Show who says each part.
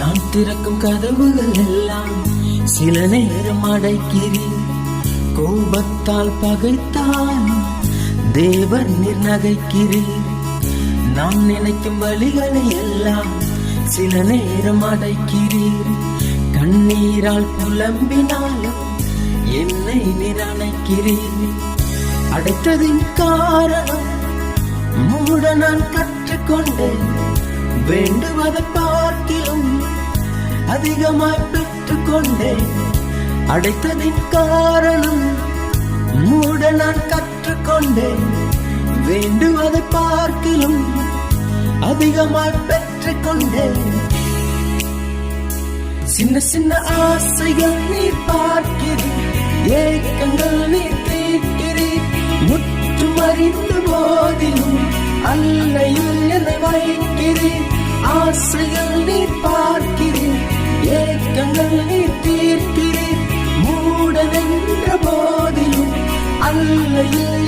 Speaker 1: நான் திறக்கும் கதவுகள் எல்லாம் சில நேரம் அடைக்கிறேன். கோபத்தால் பகைத்தால் தேவன் நகைக்கிறேன். நான் நினைக்கும் வழிகளை எல்லாம் சில நேரம் அடைக்கிறேன். கண்ணீரால் புலம்பினாலும் என்னை நிரானைக்கிறேன். அடைத்ததின் காரணம் மூட நான் கற்றுக்கொண்டேன். வேண்டுவதை பார்க்கிலும் அதிகமாய் பெற்றுக்கொண்டேன். அடைத்ததின் காரணம் மூட நான் கற்றுக்கொண்டேன். வேண்டுவதை பார்க்கிலும் அதிகமாய் பெற்றுக்கொண்டேன். சின்ன சின்ன ஆசைகள் நீ பார்க்கிறீர், ஏக்கங்கள் நீ தீர்க்கிறீர். முற்றும் அறிந்த போதிலும் அல்லையில் என்னை வைக்கிறீர். ஆசைகள் நீ பார்க்கிறீர், ஏக்கங்கள் நீ தீர்க்கிறீர். மூடனென்ற போதிலும் அல்லையில்